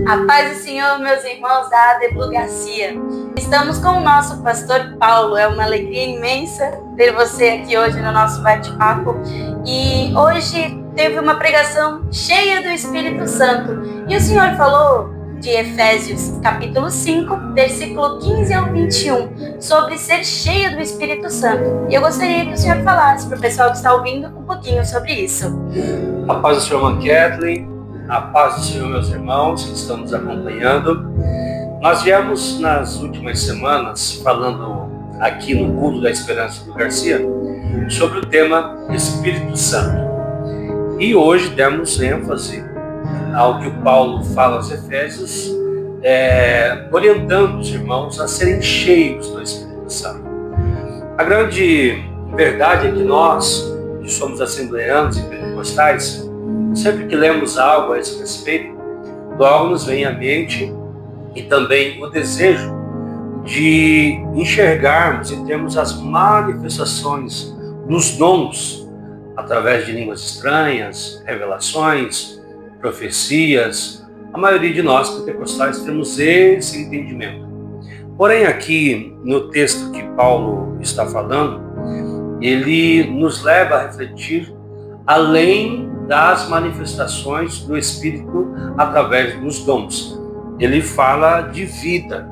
A paz do Senhor, meus irmãos da ADBlu Garcia. Estamos com o nosso pastor Paulo. É uma alegria imensa ter você aqui hoje no nosso bate-papo. E hoje teve uma pregação cheia do Espírito Santo. E o Senhor falou de Efésios capítulo 5, versículo 15 ao 21, sobre ser cheio do Espírito Santo. E eu gostaria que o Senhor falasse para o pessoal que está ouvindo um pouquinho sobre isso. A paz do Senhor, irmã Kathleen. A paz do Senhor, meus irmãos que estão nos acompanhando. Nós viemos nas últimas semanas falando aqui no culto da Esperança do Garcia sobre o tema Espírito Santo. E hoje demos ênfase ao que o Paulo fala aos Efésios, orientando os irmãos a serem cheios do Espírito Santo. A grande verdade é que nós, que somos assembleanos e pentecostais, sempre que lemos algo a esse respeito, logo nos vem à mente e também o desejo de enxergarmos e termos as manifestações dos dons através de línguas estranhas, revelações, profecias. A maioria de nós pentecostais temos esse entendimento. Porém, aqui no texto que Paulo está falando, ele nos leva a refletir além das manifestações do Espírito através dos dons. Ele fala de vida,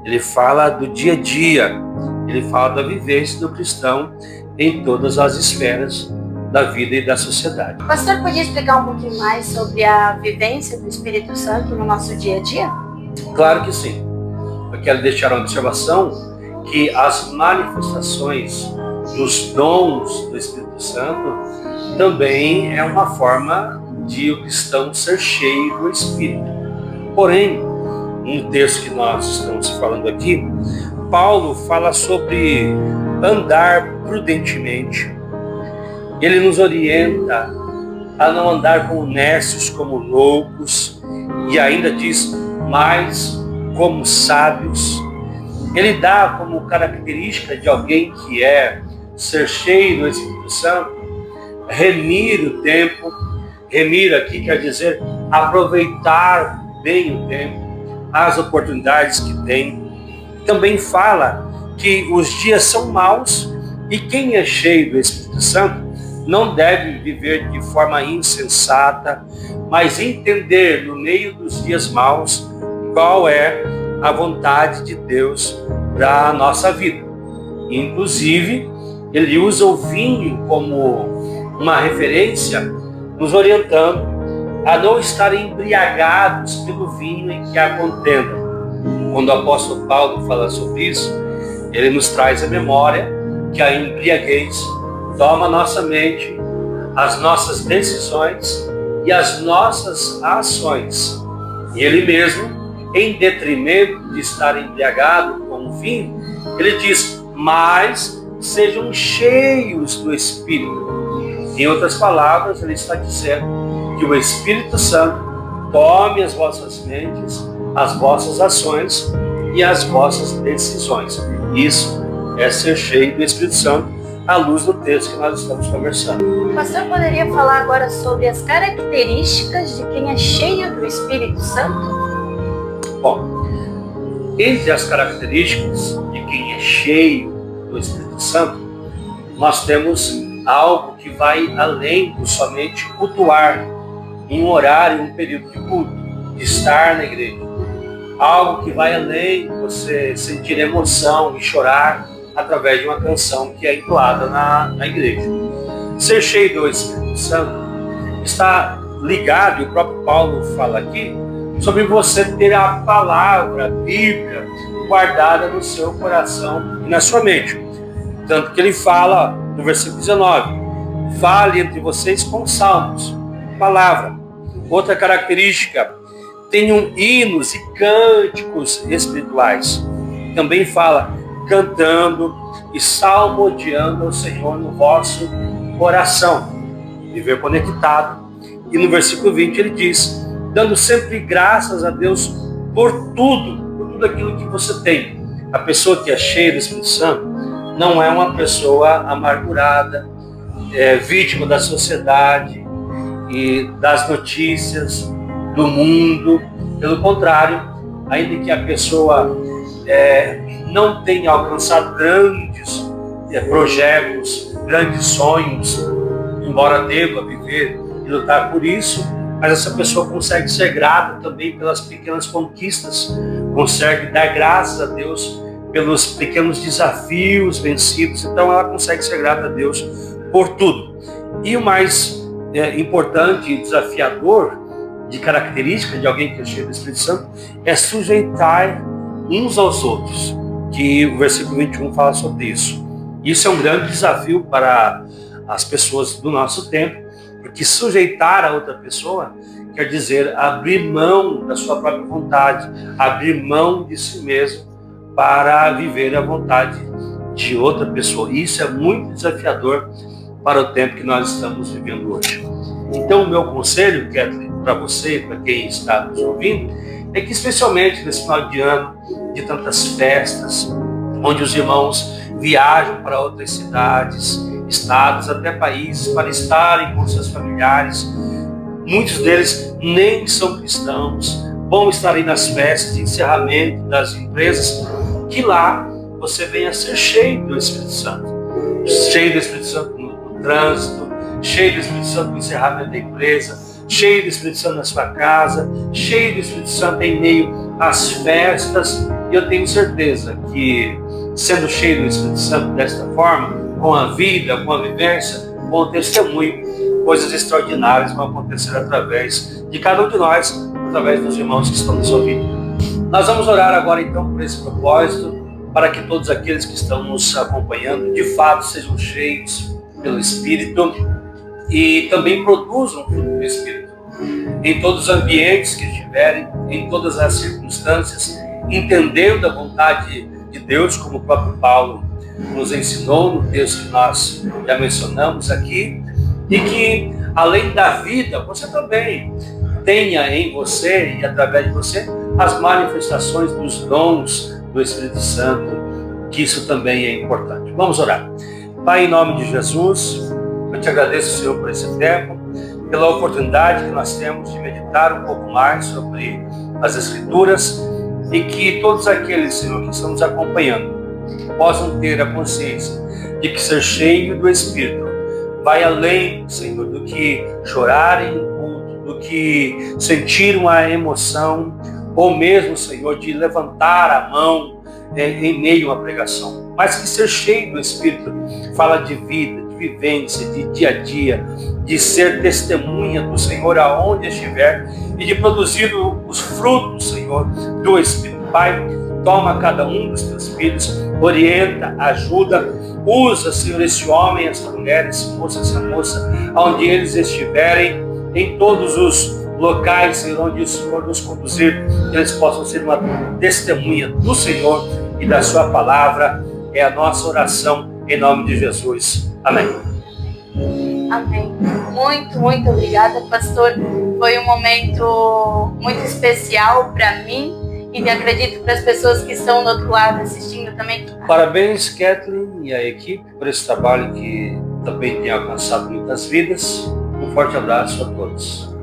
ele fala do dia a dia, ele fala da vivência do cristão em todas as esferas da vida e da sociedade. O pastor podia explicar um pouquinho mais sobre a vivência do Espírito Santo no nosso dia a dia? Claro que sim. Eu quero deixar uma observação que as manifestações dos dons do Espírito Santo também é uma forma de o cristão ser cheio do Espírito. Porém, no texto que nós estamos falando aqui, Paulo fala sobre andar prudentemente. Ele nos orienta a não andar como nércios, como loucos, e ainda diz, mais como sábios. Ele dá como característica de alguém que é ser cheio do Espírito Santo, remir o tempo. Remir aqui quer dizer aproveitar bem o tempo, as oportunidades que tem. Também fala que os dias são maus e quem é cheio do Espírito Santo não deve viver de forma insensata, mas entender no meio dos dias maus qual é a vontade de Deus para a nossa vida. Inclusive, ele usa o vinho como uma referência, nos orientando a não estar embriagados pelo vinho em que há contenda. Quando o apóstolo Paulo fala sobre isso, ele nos traz a memória que a embriaguez toma a nossa mente, as nossas decisões e as nossas ações. E ele mesmo, em detrimento de estar embriagado com o vinho, ele diz, mas sejam cheios do Espírito. Em outras palavras, ele está dizendo que o Espírito Santo tome as vossas mentes, as vossas ações e as vossas decisões. Isso é ser cheio do Espírito Santo, à luz do texto que nós estamos conversando. O pastor poderia falar agora sobre as características de quem é cheio do Espírito Santo? Bom, entre as características de quem é cheio do Espírito Santo, nós temos algo que vai além do somente cultuar em um horário, em um período de culto, de estar na igreja. Algo que vai além de você sentir emoção e chorar através de uma canção que é entoada na igreja. Ser cheio do Espírito Santo está ligado, e o próprio Paulo fala aqui, sobre você ter a palavra, a Bíblia, guardada no seu coração e na sua mente. Tanto que ele fala no versículo 19, fale entre vocês com salmos, palavra. Outra característica, tenham hinos e cânticos espirituais. Também fala, cantando e salmodiando ao Senhor no vosso coração. Viver conectado. E no versículo 20 ele diz, dando sempre graças a Deus por tudo aquilo que você tem. A pessoa que é cheia do Espírito Santo não é uma pessoa amargurada, vítima da sociedade e das notícias do mundo, Pelo contrário, ainda que a pessoa não tenha alcançado grandes projetos, grandes sonhos, embora deva viver e lutar por isso, mas essa pessoa consegue ser grata também pelas pequenas conquistas, consegue dar graças a Deus pelos pequenos desafios vencidos, então ela consegue ser grata a Deus por tudo. E o mais importante e desafiador de característica de alguém que é cheio do Espírito Santo é sujeitar uns aos outros, que o versículo 21 fala sobre isso. Isso é um grande desafio para as pessoas do nosso tempo, porque sujeitar a outra pessoa quer dizer abrir mão da sua própria vontade, abrir mão de si mesmo para viver a vontade de outra pessoa. Isso é muito desafiador para o tempo que nós estamos vivendo hoje. Então, o meu conselho, Kathleen, para você, para quem está nos ouvindo, é que especialmente nesse final de ano, de tantas festas, onde os irmãos viajam para outras cidades, estados, até países, para estarem com seus familiares, muitos deles nem são cristãos, vão estar aí nas festas de encerramento das empresas, que lá você venha ser cheio do Espírito Santo. Cheio do Espírito Santo no trânsito, cheio do Espírito Santo no encerramento da empresa, cheio do Espírito Santo na sua casa, cheio do Espírito Santo em meio às festas. E eu tenho certeza que, sendo cheio do Espírito Santo desta forma, com a vida, com a vivência, com o testemunho, coisas extraordinárias vão acontecer através de cada um de nós, através dos irmãos que estão nos ouvindo. Nós vamos orar agora então por esse propósito, para que todos aqueles que estão nos acompanhando de fato sejam cheios pelo Espírito e também produzam o fruto do Espírito em todos os ambientes que estiverem, em todas as circunstâncias, entendendo a vontade de Deus, como o próprio Paulo nos ensinou no texto que nós já mencionamos aqui, e que além da vida, você também tenha em você e através de você as manifestações dos dons do Espírito Santo, que isso também é importante. Vamos orar. Pai, em nome de Jesus, eu te agradeço, Senhor, por esse tempo, pela oportunidade que nós temos de meditar um pouco mais sobre as Escrituras, e que todos aqueles, Senhor, que estão nos acompanhando possam ter a consciência de que ser cheio do Espírito vai além, Senhor, do que chorar em um culto, do que sentir uma emoção, ou mesmo, Senhor, de levantar a mão em meio a uma pregação. Mas que ser cheio do Espírito fala de vida, de vivência, de dia a dia, de ser testemunha do Senhor aonde estiver e de produzir os frutos, Senhor, do Espírito. Pai, toma cada um dos teus filhos, orienta, ajuda, usa, Senhor, esse homem, essa mulher, esse moço, essa moça, onde eles estiverem, em todos os locais, Senhor, onde o Senhor nos conduzir, que eles possam ser uma testemunha do Senhor e da sua palavra. É a nossa oração em nome de Jesus. Amém. Amém. Muito, muito obrigada, pastor. Foi um momento muito especial para mim e acredito para as pessoas que estão do outro lado assistindo também. Parabéns, Kathleen e a equipe, por esse trabalho que também tem alcançado muitas vidas. Um forte abraço a todos.